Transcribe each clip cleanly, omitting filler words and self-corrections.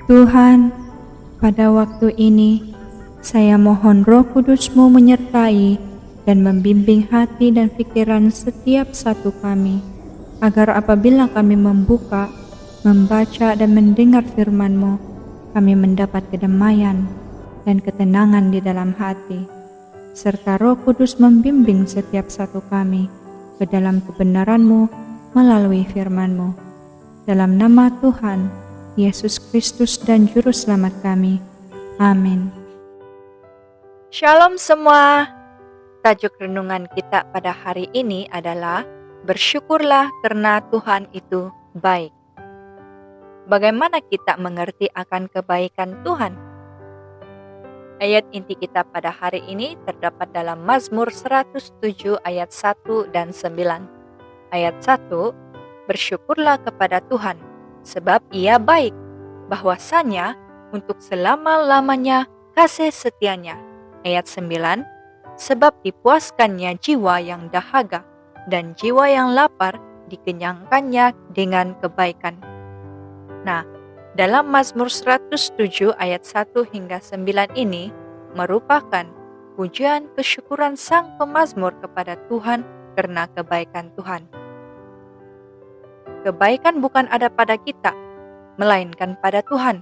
Tuhan, pada waktu ini, saya mohon Roh Kudus-Mu menyertai dan membimbing hati dan pikiran setiap satu kami, agar apabila kami membuka, membaca dan mendengar firman-Mu, kami mendapat kedamaian dan ketenangan di dalam hati, serta Roh Kudus membimbing setiap satu kami ke dalam kebenaran-Mu melalui firman-Mu. Dalam nama Tuhan Yesus Kristus dan Juru Selamat kami. Amin. Shalom semua. Tajuk renungan kita pada hari ini adalah bersyukurlah karena Tuhan itu baik. Bagaimana kita mengerti akan kebaikan Tuhan? Ayat inti kita pada hari ini terdapat dalam Mazmur 107 ayat 1 dan 9. Ayat 1, bersyukurlah kepada Tuhan, sebab Ia baik, bahwasanya untuk selama-lamanya kasih setianya. Ayat 9, sebab dipuaskannya jiwa yang dahaga, dan jiwa yang lapar dikenyangkannya dengan kebaikan. Nah, dalam Mazmur 107 ayat 1 hingga 9 ini merupakan pujian kesyukuran sang pemazmur kepada Tuhan karena kebaikan Tuhan. Kebaikan bukan ada pada kita, melainkan pada Tuhan.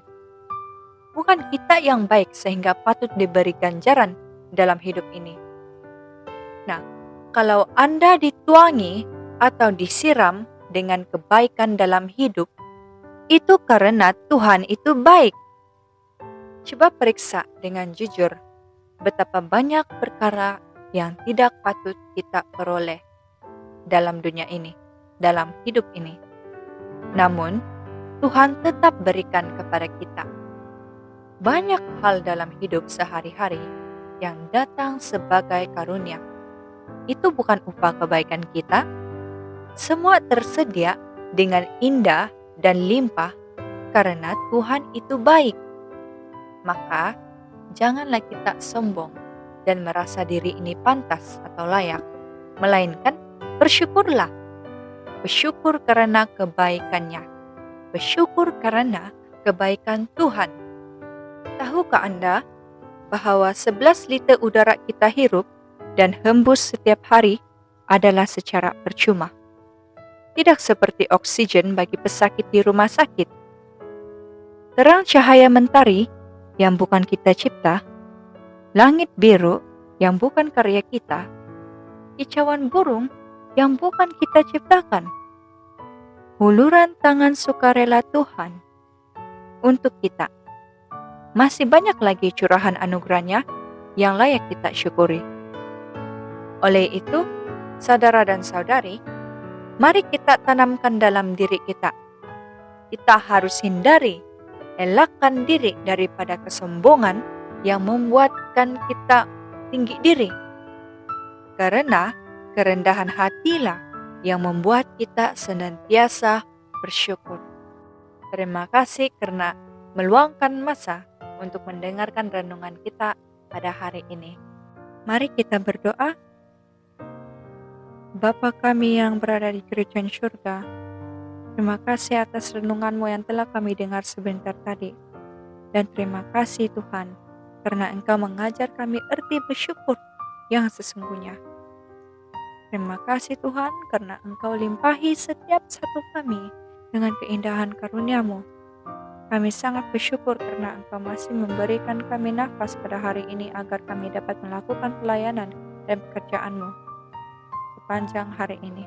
Bukan kita yang baik sehingga patut diberi ganjaran dalam hidup ini. Nah, kalau Anda dituangi atau disiram dengan kebaikan dalam hidup, itu karena Tuhan itu baik. Coba periksa dengan jujur betapa banyak perkara yang tidak patut kita peroleh dalam dunia ini, dalam hidup ini. Namun, Tuhan tetap berikan kepada kita. Banyak hal dalam hidup sehari-hari yang datang sebagai karunia. Itu bukan upah kebaikan kita. Semua tersedia dengan indah dan limpah karena Tuhan itu baik. Maka, janganlah kita sombong dan merasa diri ini pantas atau layak, melainkan bersyukurlah. Bersyukur karena kebaikannya. Bersyukur karena kebaikan Tuhan. Tahukah Anda bahwa 11 liter udara kita hirup dan hembus setiap hari adalah secara percuma? Tidak seperti oksigen bagi pesakit di rumah sakit. Terang cahaya mentari yang bukan kita cipta, langit biru yang bukan karya kita, kicauan burung yang bukan kita ciptakan, huluran tangan sukarela Tuhan untuk kita. Masih banyak lagi curahan anugerahnya yang layak kita syukuri. Oleh itu, saudara dan saudari, mari kita tanamkan dalam diri kita. Kita harus hindari, elakkan diri daripada kesombongan yang membuatkan kita tinggi diri. Karena kerendahan hatilah yang membuat kita senantiasa bersyukur. Terima kasih karena meluangkan masa untuk mendengarkan renungan kita pada hari ini. Mari kita berdoa. Bapa kami yang berada di kerajaan surga, terima kasih atas renungan-Mu yang telah kami dengar sebentar tadi. Dan terima kasih Tuhan, karena Engkau mengajar kami arti bersyukur yang sesungguhnya. Terima kasih Tuhan, karena Engkau limpahi setiap satu kami dengan keindahan karunia-Mu. Kami sangat bersyukur karena Engkau masih memberikan kami nafas pada hari ini agar kami dapat melakukan pelayanan dan pekerjaan-Mu sepanjang hari ini.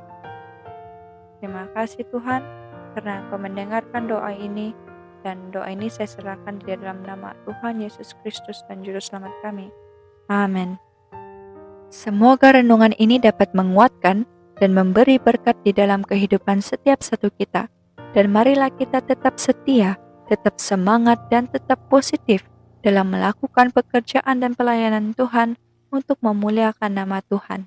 Terima kasih Tuhan, karena Engkau mendengarkan doa ini, dan doa ini saya serahkan di dalam nama Tuhan Yesus Kristus dan Juru Selamat kami. Amin. Semoga renungan ini dapat menguatkan dan memberi berkat di dalam kehidupan setiap satu kita. Dan marilah kita tetap setia, tetap semangat, dan tetap positif dalam melakukan pekerjaan dan pelayanan Tuhan untuk memuliakan nama Tuhan.